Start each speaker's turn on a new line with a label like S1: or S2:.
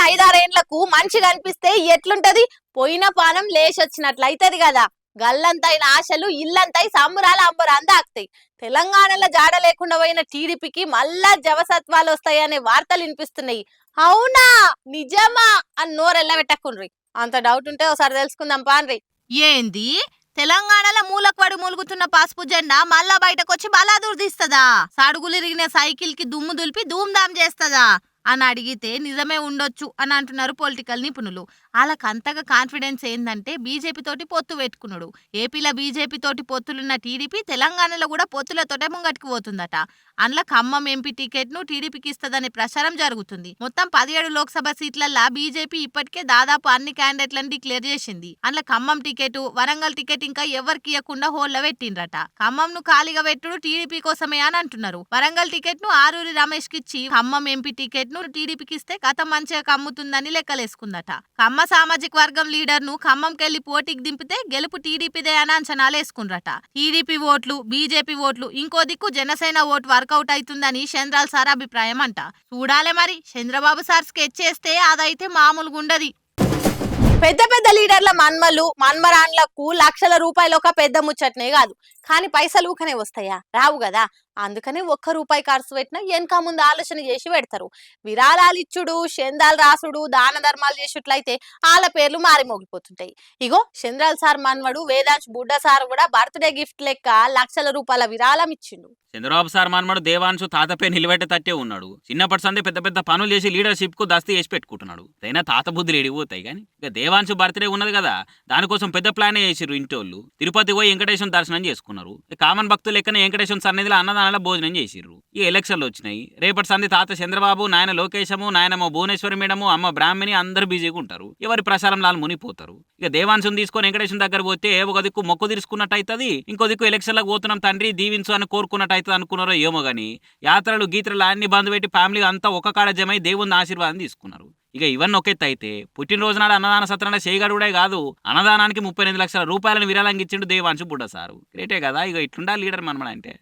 S1: 5-6 ఏండ్లకు మంచిగా అనిపిస్తే ఎట్లుంటది? పోయిన పానం లేచొచ్చినట్లయితది కదా. గల్లంతైన ఆశలు ఇల్లంతై సంబరాల అంబరాందాక్తాయి. తెలంగాణలో జాడ లేకుండా పోయిన టీడీపీకి మళ్ళా జవసత్వాలు వస్తాయనే వార్తలు వినిపిస్తున్నాయి. అవునా, నిజమా అని నోరెళ్ళ పెట్టకుండ్రి. అంత డౌట్ ఉంటే ఒకసారి తెలుసుకుందాం పాన్రి.
S2: ఏంది తెలంగాణలో మూలకపడి మూలుగుతున్న పసుపు జెండా మళ్ళా బయటకొచ్చి బలాదూర్ తీస్తదా? సడుగులిరిగిన సైకిల్ కి దుమ్ము దులిపి ధూమ్ధాం చేస్తదా అని అడిగితే నిజమే ఉండొచ్చు అని అంటున్నారు పొలిటికల్ నిపుణులు. వాళ్ళకి అంతగా కాన్ఫిడెన్స్ ఏందంటే బీజేపీ తోటి పొత్తు పెట్టుకున్నాడు. ఏపీలో బీజేపీ తోటి పొత్తులున్న టీడీపీ తెలంగాణలో కూడా పొత్తులతోటే ముంగటికి పోతుందట. అందులో ఖమ్మం ఎంపీ టికెట్ ను టీడీపీకి ఇస్తదనే ప్రచారం జరుగుతుంది. మొత్తం 17 లోక్సభ సీట్లల్లా బీజేపీ ఇప్పటికే దాదాపు అన్ని క్యాండిడేట్లను డిక్లేర్ చేసింది. అందులో ఖమ్మం టికెట్, వరంగల్ టికెట్ ఇంకా ఎవరికి ఇవ్వకుండా హోల్లా పెట్టిండ్రట. ఖమ్మం ను ఖాళీగా పెట్టుడు టీడీపీ కోసమే అని అంటున్నారు. వరంగల్ టికెట్ ను ఆరూరి రమేష్ కి ఇచ్చి ఖమ్మం ఎంపీ టికెట్ ను టీడీపీకి ఇస్తే కథ మంచిగా కమ్ముతుందని లెక్కలేసుకుందట. ఖమ్మ సామాజిక వర్గం లీడర్ ను ఖమ్మంకెళ్లి పోటీకి దింపితే గెలుపు టీడీపీదే అని అంచనాలు వేసుకుండ్రట. టీడీపీ ఓట్లు, బీజేపీ ఓట్లు, ఇంకో దిక్కు జనసేన ఓటు వర్కౌట్ అవుతుందని చంద్రాల సార్ అభిప్రాయం అంట. చూడాలే మరి, చంద్రబాబు సార్ స్కెచ్ చేస్తే అదైతే మామూలుగా ఉండదు.
S1: పెద్ద పెద్ద లీడర్ల మన్మలు మన్మరాన్లకు లక్షల రూపాయలు ఒక పెద్ద ముచ్చట్నే కాదు. కానీ పైసలు ఊకనే వస్తాయా? రావు కదా. అందుకని ₹1 ఖర్చు పెట్టినా వెనక ముందు ఆలోచన చేసి పెడతారు. విరాళాలు ఇచ్చుడు, చందాలు రాసుడు, దాన ధర్మాలు చేసేట్లయితే వాళ్ళ పేర్లు మారి మోగిపోతుంటాయి. ఇగో చంద్రాల సార్ మన్మడు వేదాంశ్ బుడ్డ సార్ కూడా బర్త్డే గిఫ్ట్ లెక్క లక్షల రూపాయల విరాళం ఇచ్చిండు.
S3: చంద్రబాబు సార్ మనమడు దేవాంశు తాతపై నిలబెట్టేటట్టే ఉన్నాడు. చిన్నప్పటి సందే పెద్ద పెద్ద పనులు చేసి లీడర్షిప్ కు దస్తీ చేసి పెట్టుకుంటున్నాడు. అయినా తాత బుద్ధులు ఎడిగిపోతాయి. కానీ ఇక దేవాంశు బర్త్డే ఉన్నది కదా, దానికోసం పెద్ద ప్లాన్ చేసిర్రు ఇంటోళ్ళు. తిరుపతి పోయి వెంకటేశ్వర దర్శనం చేసుకున్నారు. కామన్ భక్తులు లెక్కన వెంకటేశ్వర సన్నిధిలో అన్నదానాల భోజనం చేసిర్రు. ఈ ఎలక్షన్లు వచ్చినాయి. రేపటి సంది తాత చంద్రబాబు, నాయన లోకేశము, నాయనమో భువనేశ్వరి మేడము, అమ్మ బ్రాహ్మణి అందరు బిజీగా ఉంటారు. ఎవరి ప్రసారం లాలు మునిపోతారు. ఇక దేవాంశం తీసుకొని వెంకటేశ్వర దగ్గర పోతే ఒక దిక్కు మొక్కు తీర్చుకున్నట్టు అవుతుంది, ఇంకో దిక్కు ఎలక్షన్లకు పోతున్నాం తండ్రి దీవించు అని కోరుకున్నట్టు అవుతుంది అనుకున్నారో ఏమో గానీ యాత్రలు గీత్రలు అన్ని బంద్ పెట్టి ఫ్యామిలీ అంతా ఒక కాడ జమై దేవుని ఆశీర్వాదం తీసుకున్నారు. ఇక ఇవన్నీ ఒకెత్తి అయితే పుట్టినరోజు నాడు అన్నదాన సత్రంలో చేయగలుగుడే కాదు, అన్నదానానికి ₹38 లక్షల విరాళంగా ఇచ్చిండు దేవాంశు బుడ్డ సారు. గ్రేటే కదా. ఇక ఇట్లుండా లీడర్ మనమడంటే.